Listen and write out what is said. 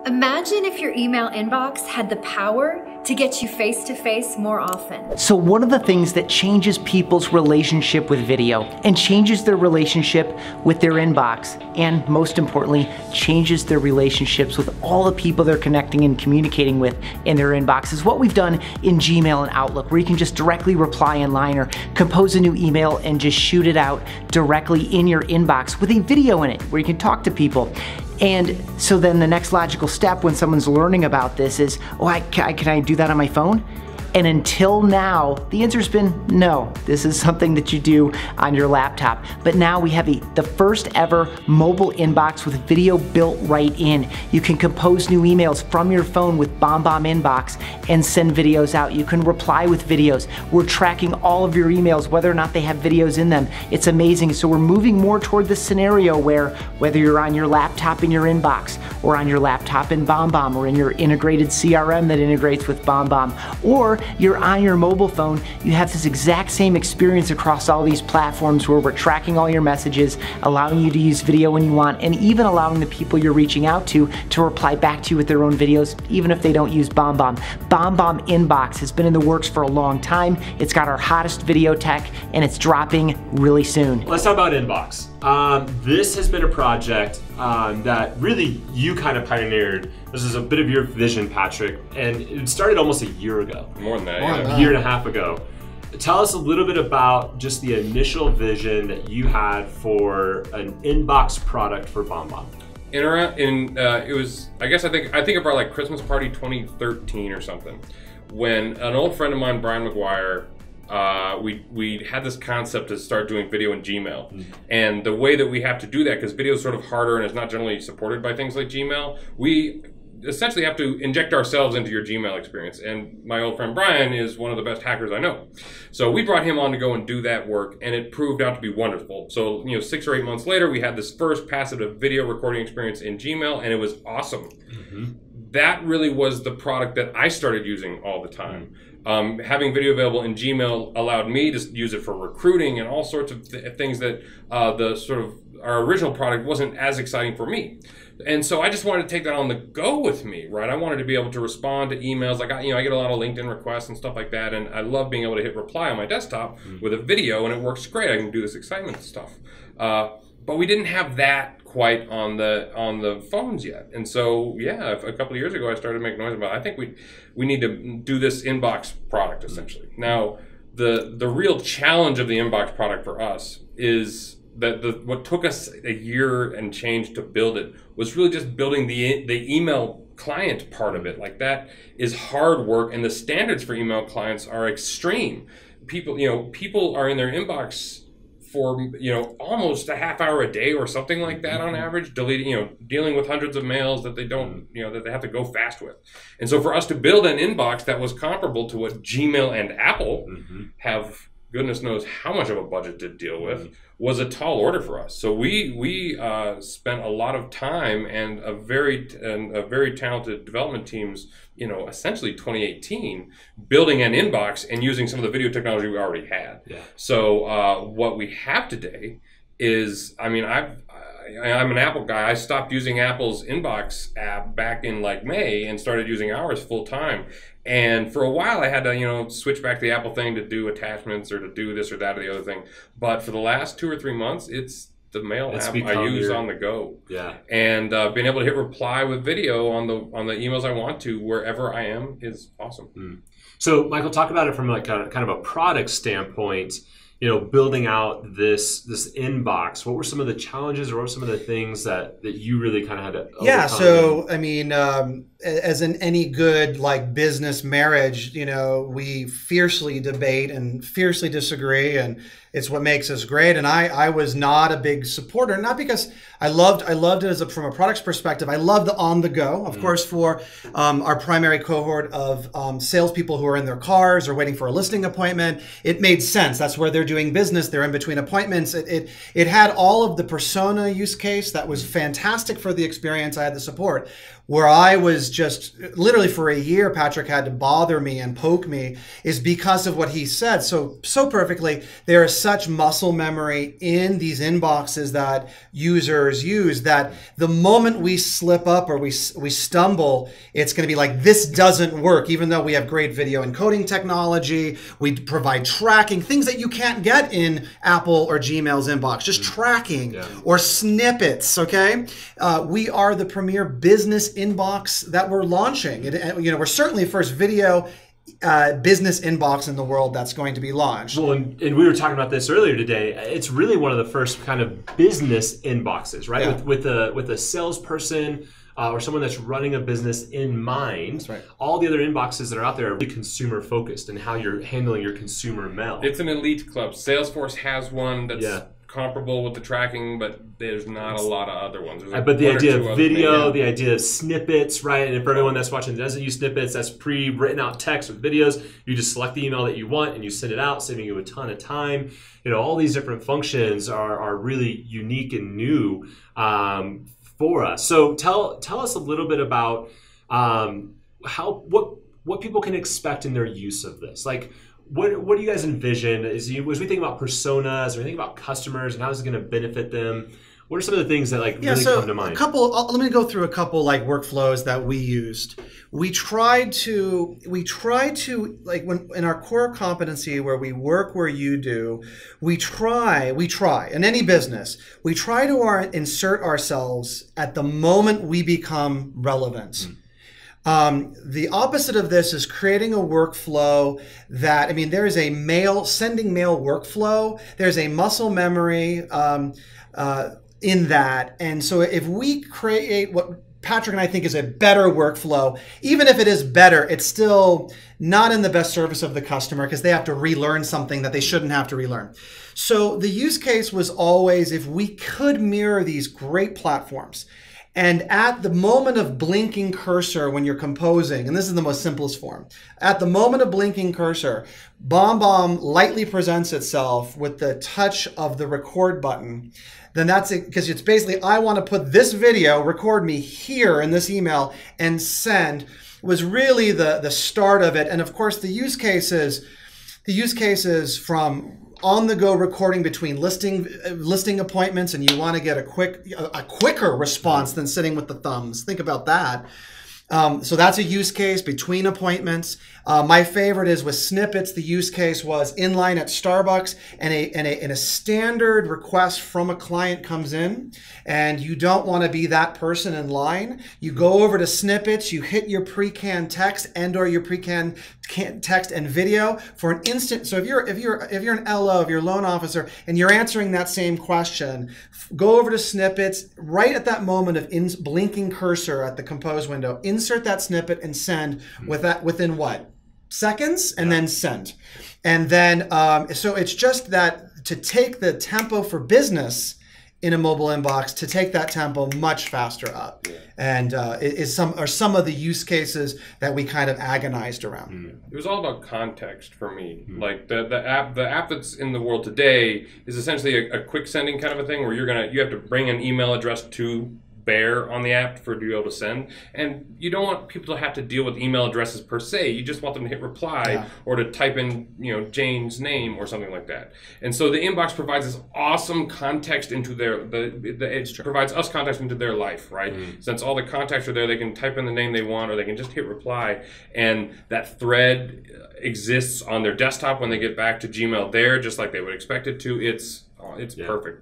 Imagine if your email inbox had the power to get you face-to-face more often. So one of the things that changes people's relationship with video and changes their relationship with their inbox, and most importantly, changes their relationships with all the people they're connecting and communicating with in their inbox, is what we've done in Gmail and Outlook, where you can just directly reply in line or compose a new email and just shoot it out directly in your inbox with a video in it where you can talk to people. And so then the next logical step when someone's learning about this is, oh, can I do that on my phone? And until now, the answer's been no. This is something that you do on your laptop. But now we have the first ever mobile inbox with video built right in. You can compose new emails from your phone with BombBomb Inbox and send videos out. You can reply with videos. We're tracking all of your emails, whether or not they have videos in them. It's amazing. So we're moving more toward the scenario where whether you're on your laptop in your inbox, or on your laptop in BombBomb, or in your integrated CRM that integrates with BombBomb, or you're on your mobile phone, you have this exact same experience across all these platforms where we're tracking all your messages, allowing you to use video when you want, and even allowing the people you're reaching out to reply back to you with their own videos, even if they don't use BombBomb. BombBomb Inbox has been in the works for a long time. It's got our hottest video tech, and it's dropping really soon. Let's talk about Inbox. This has been a project that really you kind of pioneered. This is a bit of your vision, Patrick, and it started almost a year ago. More than that, yeah. A year and a half ago. Tell us a little bit about just the initial vision that you had for an inbox product for BombBomb. It was, I think about like Christmas party 2013 or something, when an old friend of mine, Brian McGuire, we had this concept to start doing video in Gmail. And the way that we have to do that, because video is sort of harder and is not generally supported by things like Gmail, we essentially have to inject ourselves into your Gmail experience. And my old friend Brian is one of the best hackers I know. So we brought him on to go and do that work, and it proved out to be wonderful. So, 6 or 8 months later, we had this first passive video recording experience in Gmail, and it was awesome. That really was the product that I started using all the time. Having video available in Gmail allowed me to use it for recruiting and all sorts of things that our original product wasn't as exciting for me. And so I just wanted to take that on the go with me, right? I wanted to be able to respond to emails. I get a lot of LinkedIn requests and stuff like that, and I love being able to hit reply on my desktop with a video, and it works great. I can do this excitement stuff. But we didn't have that quite on the phones yet. And so, yeah, a couple of years ago, I started making noise about it. I think we need to do this inbox product, essentially. Now, the real challenge of the inbox product for us is that what took us a year and change to build it was really just building the email client part of it. Like, that is hard work, and the standards for email clients are extreme. People are in their inbox for almost a half hour a day or something like that on average, dealing with hundreds of mails that they don't, that they have to go fast with. And so for us to build an inbox that was comparable to what Gmail and Apple have, goodness knows how much of a budget to deal with, was a tall order for us. So we spent a lot of time and a very talented development teams, essentially 2018, building an inbox and using some of the video technology we already had. Yeah. So what we have today is, I'm an Apple guy. I stopped using Apple's inbox app back in like May and started using ours full time. And for a while I had to, switch back to the Apple thing to do attachments or to do this or that or the other thing. But for the last 2 or 3 months, it's the mail app I use on the go. Yeah. And being able to hit reply with video on the emails I want to wherever I am is awesome. So Michael, talk about it from like kind of a product standpoint. Building out this inbox, what were some of the challenges, or what were some of the things that you really kind of had to overcome? Yeah, so as in any good business marriage, we fiercely debate and fiercely disagree, and it's what makes us great. And I was not a big supporter, not because I loved it from a product's perspective. I love the on the go, of course, for our primary cohort of salespeople who are in their cars or waiting for a listing appointment. It made sense. That's where they're doing business. They're in between appointments. It had all of the persona use case that was fantastic for the experience. I had the support. Where I was just literally for a year, Patrick had to bother me and poke me, is because of what he said so perfectly. There are such muscle memory in these inboxes that users use that the moment we slip up or we stumble, it's going to be like, this doesn't work, even though we have great video encoding technology, we provide tracking, things that you can't get in Apple or Gmail's inbox, just tracking or snippets, okay? We are the premier business inbox that we're launching. We're certainly the first video business inbox in the world that's going to be launched. Well, and we were talking about this earlier today. It's really one of the first kind of business inboxes, right? Yeah. With a salesperson or someone that's running a business in mind. That's right. All the other inboxes that are out there are really consumer focused and how you're handling your consumer mail. It's an elite club. Salesforce has one that's comparable with the tracking, but there's not a lot of other ones. But the idea of video, the idea of snippets, right? And for everyone that's watching that doesn't use snippets, that's pre-written out text with videos. You just select the email that you want and you send it out, saving you a ton of time. All these different functions are really unique and new for us. So tell us a little bit about what people can expect in their use of this. Like, what do you guys envision? As we think about personas, or we think about customers, and how is it going to benefit them? What are some of the things that really come to mind? Let me go through a couple workflows that we used. We tried to like when in our core competency where we work where you do, we try in any business, we try to insert ourselves at the moment we become relevant. The opposite of this is creating a workflow that, there is a sending mail workflow. There's a muscle memory in that. And so if we create what Patrick and I think is a better workflow, even if it is better, it's still not in the best service of the customer because they have to relearn something that they shouldn't have to relearn. So the use case was always if we could mirror these great platforms. And at the moment of blinking cursor when you're composing, and this is the most simplest form, at the moment of blinking cursor, BombBomb lightly presents itself with the touch of the record button. Then that's it, because it's basically, I want to put this video, record me here in this email, and send, was really the start of it. And of course, the use cases from on-the-go recording between listing appointments, and you want to get a quicker response than sitting with the thumbs. Think about that. So that's a use case between appointments. My favorite is with snippets. The use case was in line at Starbucks, and a standard request from a client comes in, and you don't want to be that person in line. You go over to snippets, you hit your pre-canned text and/or your pre-canned text and video for an instant. So if you're an LO, if you're a loan officer, and you're answering that same question, go over to snippets right at that moment of blinking cursor at the compose window. Insert that snippet and send within what? Seconds, and then send. And then, so it's just that to take the tempo for business in a mobile inbox, to take that tempo much faster up. And some of the use cases that we kind of agonized around. It was all about context for me. Like the app that's in the world today is essentially a quick sending kind of a thing where you have to bring an email address to bear on the app to be able to send, and you don't want people to have to deal with email addresses per se. You just want them to hit reply or to type in Jane's name or something like that. And so the inbox provides this awesome context into it provides us context into their life, right? Since all the contacts are there, they can type in the name they want, or they can just hit reply, and that thread exists on their desktop when they get back to Gmail there, just like they would expect it to. It's perfect.